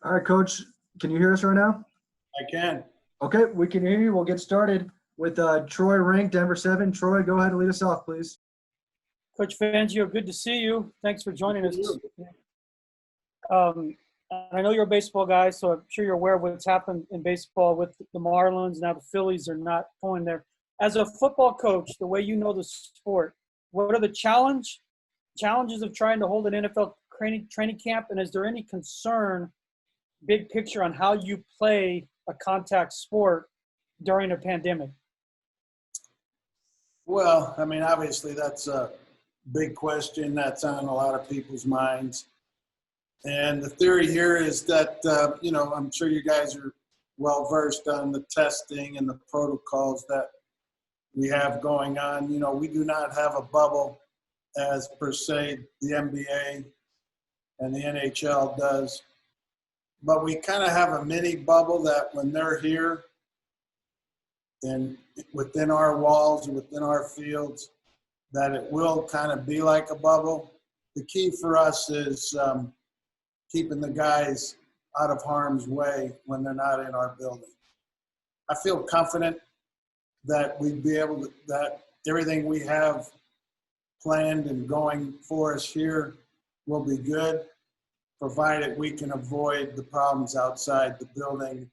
All right, Coach, can you hear us right now? I can. Okay, we can hear you. We'll get started with Troy Rink, Denver 7. Troy, go ahead and lead us off, please. Coach Fangio, good to see you. Thanks for joining us. I know you're a baseball guy, so I'm sure you're aware of what's happened in baseball with the Marlins. Now the Phillies are not going there. As a football coach, the way you know the sport, what are the challenges of trying to hold an NFL training camp? And is there any concern, big picture, on how you play a contact sport during a pandemic? Well, I mean, obviously that's a big question that's on a lot of people's minds. And the theory here is that, I'm sure you guys are well versed on the testing and the protocols that we have going on. You know, we do not have a bubble as per se the NBA and the NHL does. But we kind of have a mini bubble that when they're here and within our walls and within our fields, that it will kind of be like a bubble. The key for us is keeping the guys out of harm's way when they're not in our building. I feel confident that we'd be able to, that everything we have planned and going for us here will be good, provided we can avoid the problems outside the building.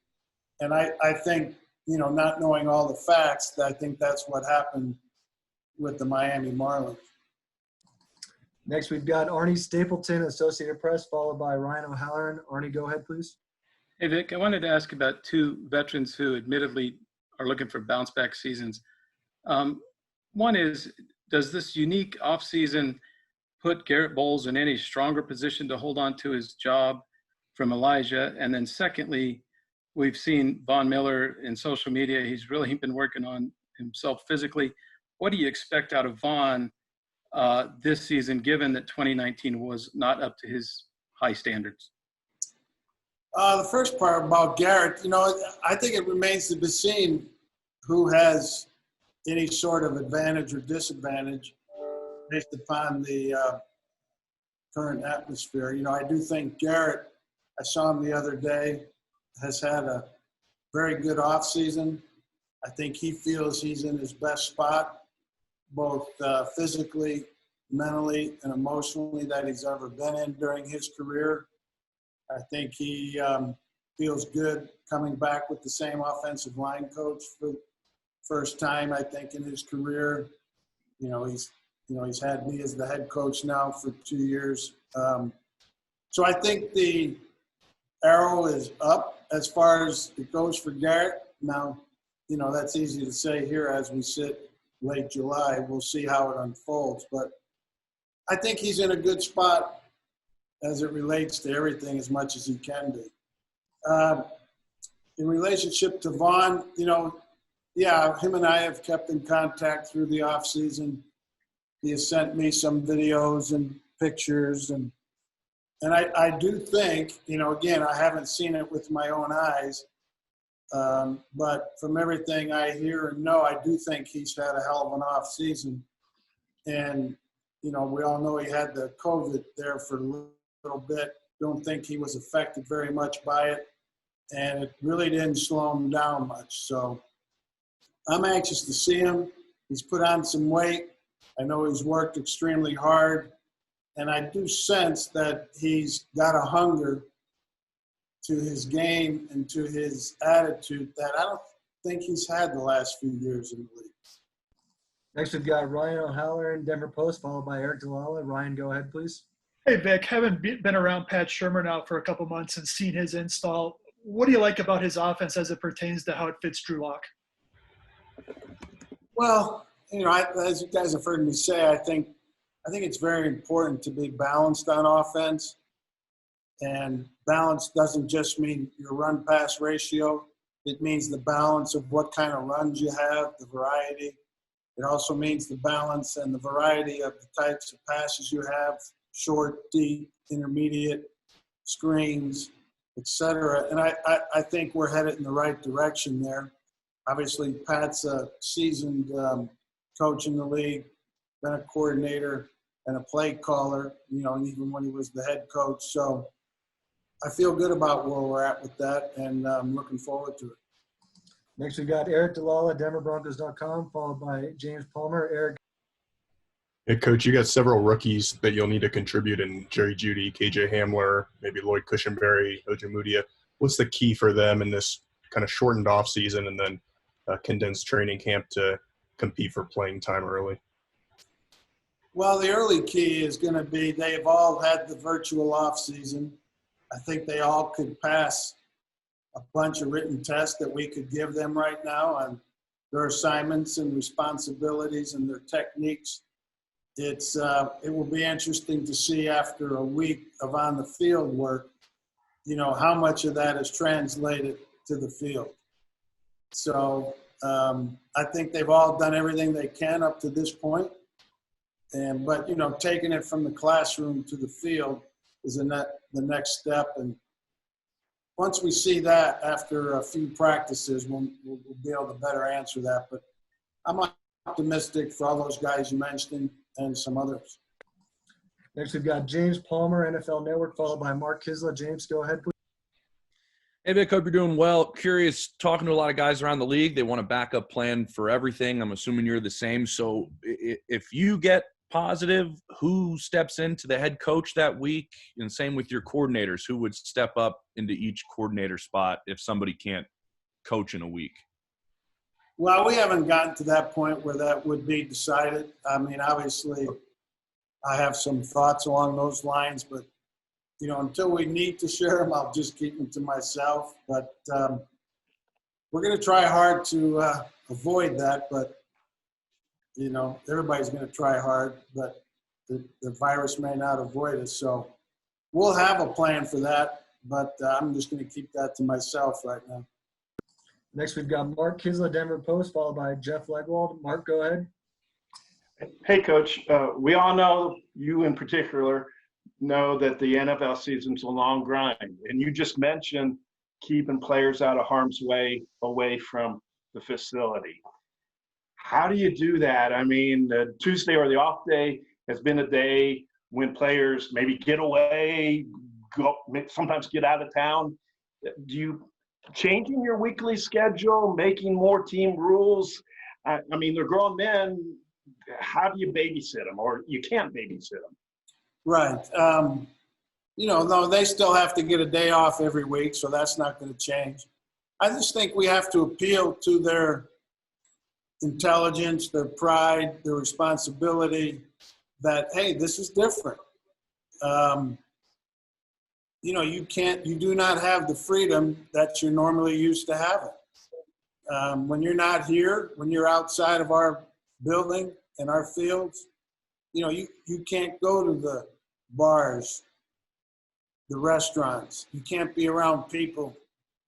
And I think, not knowing all the facts, I think that's what happened with the Miami Marlins. Next, we've got Arnie Stapleton, Associated Press, followed by Ryan O'Halloran. Arnie, go ahead, please. Hey, Vic, I wanted to ask about two veterans who admittedly are looking for bounce-back seasons. One is, does this unique offseason put Garett Bolles in any stronger position to hold on to his job from Elijah? And then secondly, we've seen Von Miller in social media. He's really been working on himself physically. What do you expect out of Von this season, given that 2019 was not up to his high standards? The first part about Garett, I think it remains to be seen who has any sort of advantage or disadvantage based upon the current atmosphere. I do think Garett, I saw him the other day, has had a very good offseason. I think he feels he's in his best spot, both physically, mentally, and emotionally that he's ever been in during his career. I think he feels good coming back with the same offensive line coach for the first time, I think, in his career. He's had me as the head coach now for 2 years. So I think the arrow is up as far as it goes for Garett. Now, that's easy to say here as we sit late July. We'll see how it unfolds. But I think he's in a good spot as it relates to everything as much as he can be. In relationship to Von, him and I have kept in contact through the offseason. He has sent me some videos and pictures. And I do think, again, I haven't seen it with my own eyes, but from everything I hear and know, I do think he's had a hell of an off season. And, we all know he had the COVID there for a little bit. Don't think he was affected very much by it. And it really didn't slow him down much. So I'm anxious to see him. He's put on some weight. I know he's worked extremely hard. And I do sense that he's got a hunger to his game and to his attitude that I don't think he's had the last few years in the league. Next, we've got Ryan O'Halloran, Denver Post, followed by Eric Delala. Ryan, go ahead, please. Hey, Vic, having been around Pat Shurmur now for a couple months and seen his install, what do you like about his offense as it pertains to how it fits Drew Lock? Well, as you guys have heard me say, I think it's very important to be balanced on offense. And balance doesn't just mean your run-pass ratio. It means the balance of what kind of runs you have, the variety. It also means the balance and the variety of the types of passes you have, short, deep, intermediate, screens, etc. And I think we're headed in the right direction there. Obviously, Pat's a seasoned coach in the league, been a coordinator and a play caller, even when he was the head coach. So I feel good about where we're at with that, and I'm looking forward to it. Next, we've got Eric DeLalla, DenverBroncos.com, followed by James Palmer. Eric. Hey, Coach, you got several rookies that you'll need to contribute in Jerry Jeudy, KJ Hamler, maybe Lloyd Cushenberry, Ojemudia. What's the key for them in this kind of shortened offseason and then condensed training camp to compete for playing time early? Well, the early key is going to be they've all had the virtual offseason. I think they all could pass a bunch of written tests that we could give them right now on their assignments and responsibilities and their techniques. It will be interesting to see after a week of on the field work, how much of that is translated to the field. So I think they've all done everything they can up to this point. But taking it from the classroom to the field is the next step. And once we see that after a few practices, we'll be able to better answer that. But I'm optimistic for all those guys you mentioned and some others. Next, we've got James Palmer, NFL Network, followed by Mark Kisla. James, go ahead, please. Hey, Vic, hope you're doing well. Curious, talking to a lot of guys around the league, they want a backup plan for everything. I'm assuming you're the same. So if you get positive, who steps into the head coach that week? And same with your coordinators, who would step up into each coordinator spot if somebody can't coach in a week? Well, we haven't gotten to that point where that would be decided. I mean, obviously, I have some thoughts along those lines, but, until we need to share them, I'll just keep them to myself. But we're going to try hard to avoid that. But, everybody's going to try hard, but the virus may not avoid us. So we'll have a plan for that, but I'm just going to keep that to myself right now. Next, we've got Mark Kisla, Denver Post, followed by Jeff Legwold. Mark, go ahead. Hey, Coach. We all know, you in particular, know that the NFL season's a long grind. And you just mentioned keeping players out of harm's way away from the facility. How do you do that? I mean, the Tuesday or the off day has been a day when players maybe get away, sometimes get out of town. Do you changing your weekly schedule, making more team rules? I mean, they're grown men. How do you babysit them? Or you can't babysit them. Right. No, they still have to get a day off every week, so that's not going to change. I just think we have to appeal to their intelligence, their pride, their responsibility that, hey, this is different. You do not have the freedom that you're normally used to having. When you're not here, when you're outside of our building and our fields, you can't go to the bars, the restaurants. You can't be around people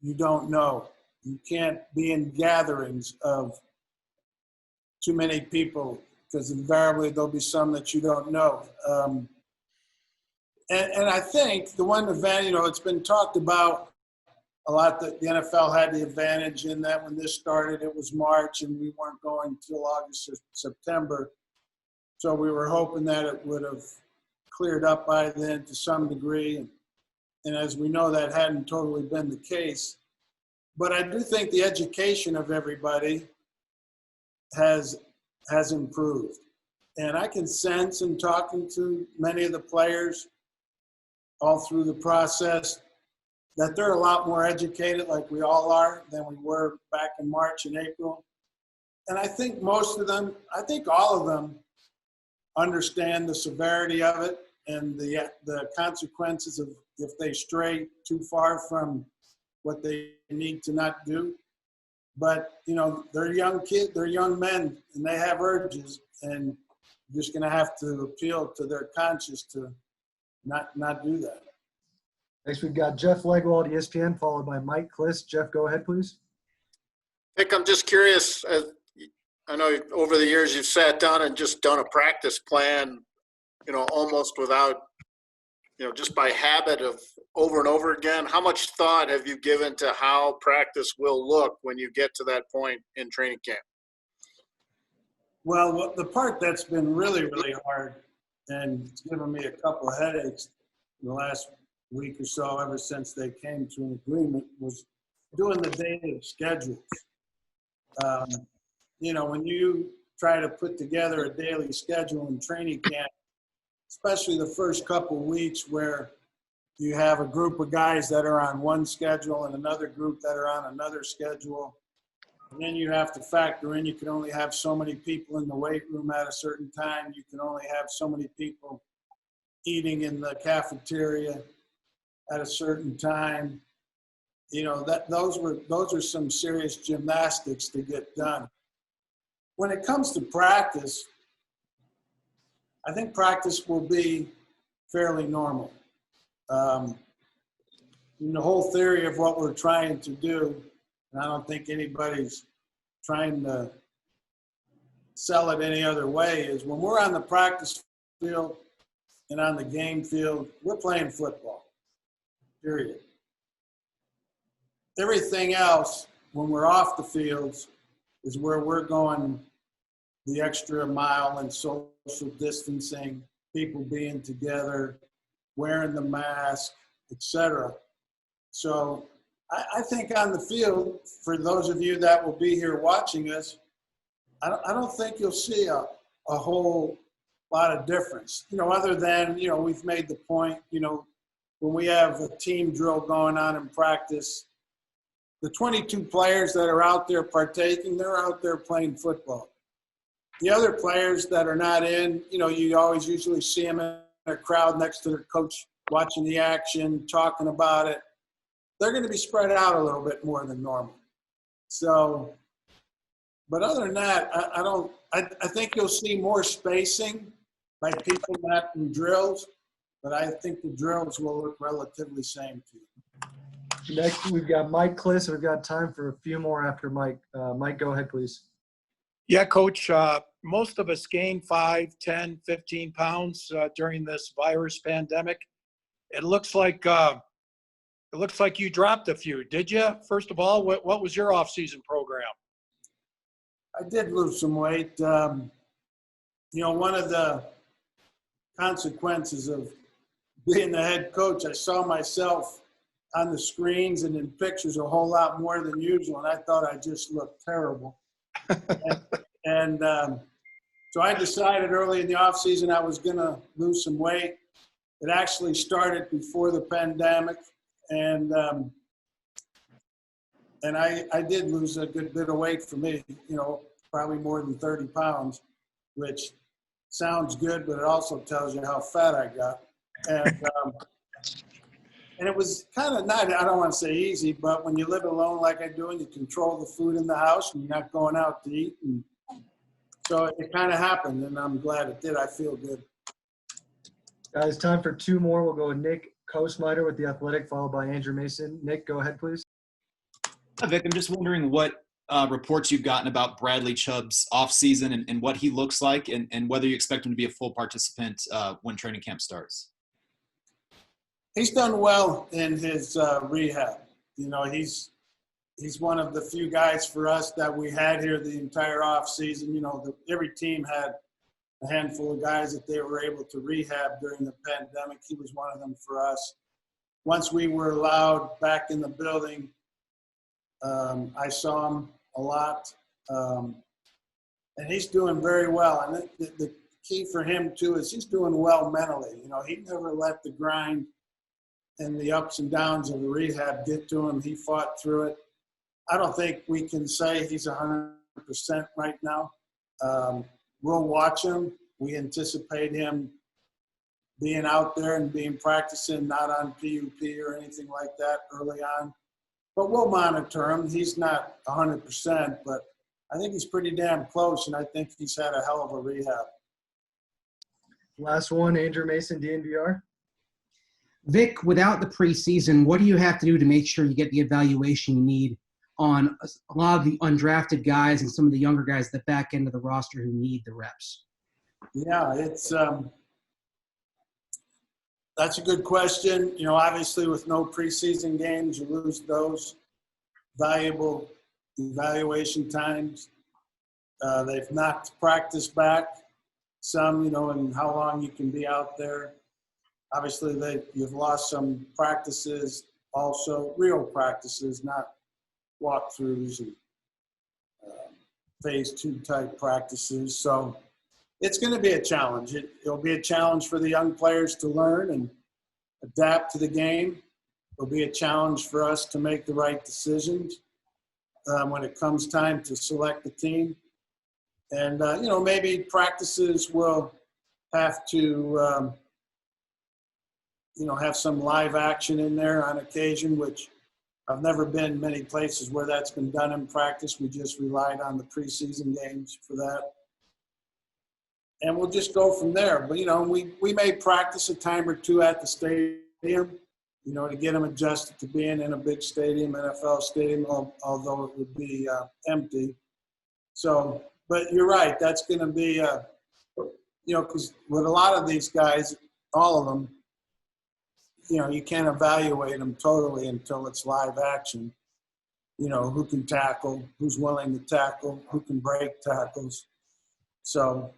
you don't know. You can't be in gatherings of too many people because invariably there'll be some that you don't know. And I think the one advantage, it's been talked about a lot that the NFL had the advantage in that when this started, it was March and we weren't going until August or September. So we were hoping that it would have cleared up by then to some degree. And as we know, that hadn't totally been the case. But I do think the education of everybody has improved. And I can sense in talking to many of the players all through the process that they're a lot more educated, like we all are, than we were back in March and April. And I think most of them, I think all of them understand the severity of it and the consequences of if they stray too far from what they need to not do. But, they're young kids, they're young men, and they have urges, and you're just going to have to appeal to their conscience to not do that. Next, we've got Jeff Legwold, ESPN, followed by Mike Kliss. Jeff, go ahead, please. Vic, I'm just curious. I know over the years you've sat down and just done a practice plan, almost without, just by habit of over and over again. How much thought have you given to how practice will look when you get to that point in training camp? Well, the part that's been really, really hard and it's given me a couple of headaches in the last week or so, ever since they came to an agreement, was doing the daily schedules. You know, when you try to put together a daily schedule in training camp, especially the first couple weeks where you have a group of guys that are on one schedule and another group that are on another schedule, and then you have to factor in you can only have so many people in the weight room at a certain time. You can only have so many people eating in the cafeteria at a certain time. You know, those are some serious gymnastics to get done. When it comes to practice, I think practice will be fairly normal. And the whole theory of what we're trying to do, and I don't think anybody's trying to sell it any other way, is when we're on the practice field and on the game field, we're playing football, period. Everything else, when we're off the fields, is where we're going the extra mile in social distancing, people being together, wearing the mask, etc. So I think on the field, for those of you that will be here watching us, I don't think you'll see a whole lot of difference. You know, other than, you know, we've made the point, you know, when we have a team drill going on in practice, the 22 players that are out there partaking, they're out there playing football. The other players that are not in, you know, you always usually see them in a crowd next to their coach watching the action, talking about it. They're going to be spread out a little bit more than normal. So, but other than that, I think you'll see more spacing by people not in drills, but I think the drills will look relatively same to you. Next, we've got Mike Kliss. We've got time for a few more after Mike. Mike, go ahead, please. Yeah, Coach, most of us gained 5, 10, 15 pounds during this virus pandemic. It looks like you dropped a few. Did you? First of all, what was your off-season program? I did lose some weight. You know, one of the consequences of being the head coach, I saw myself on the screens and in pictures a whole lot more than usual, and I thought I just looked terrible. and so I decided early in the off season I was going to lose some weight. It actually started before the pandemic, and I did lose a good bit of weight for me, you know, probably more than 30 pounds, which sounds good, but it also tells you how fat I got. And it was kind of not, I don't want to say easy, but when you live alone like I do and you control the food in the house and you're not going out to eat. And so it kind of happened, and I'm glad it did. I feel good. Guys, time for two more. We'll go with Nick Kosmider with The Athletic, followed by Andrew Mason. Nick, go ahead, please. Hi, Vic. I'm just wondering what reports you've gotten about Bradley Chubb's offseason and what he looks like and whether you expect him to be a full participant when training camp starts. He's done well in his rehab. You know, he's one of the few guys for us that we had here the entire off season. You know, every team had a handful of guys that they were able to rehab during the pandemic. He was one of them for us. Once we were allowed back in the building, I saw him a lot, and he's doing very well. And the key for him too is he's doing well mentally. You know, he never let the grind and the ups and downs of the rehab get to him. He fought through it. I don't think we can say he's 100% right now. We'll watch him. We anticipate him being out there and being practicing, not on PUP or anything like that early on. But we'll monitor him. He's not 100%, but I think he's pretty damn close, and I think he's had a hell of a rehab. Last one, Andrew Mason, DNVR. Vic, without the preseason, what do you have to do to make sure you get the evaluation you need on a lot of the undrafted guys and some of the younger guys at the back end of the roster who need the reps? Yeah, it's that's a good question. You know, obviously with no preseason games, you lose those valuable evaluation times. They've knocked practice back some, you know, and how long you can be out there. obviously you've lost some practices, also real practices, not walkthroughs and phase 2 type practices. So it's going to be a challenge. It'll be a challenge for the young players to learn and adapt to the game. It'll be a challenge for us to make the right decisions when it comes time to select the team. And, maybe practices will have to, have some live action in there on occasion, which I've never been many places where that's been done in practice. We just relied on the preseason games for that. And we'll just go from there. But, we may practice a time or two at the stadium, to get them adjusted to being in a big stadium, NFL stadium, although it would be empty. So, but you're right. That's going to be, because with a lot of these guys, all of them, you can't evaluate them totally until it's live action. Who can tackle, who's willing to tackle, who can break tackles. So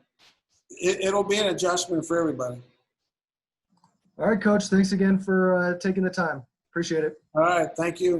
it'll be an adjustment for everybody. All right, Coach. Thanks again for taking the time. Appreciate it. All right. Thank you.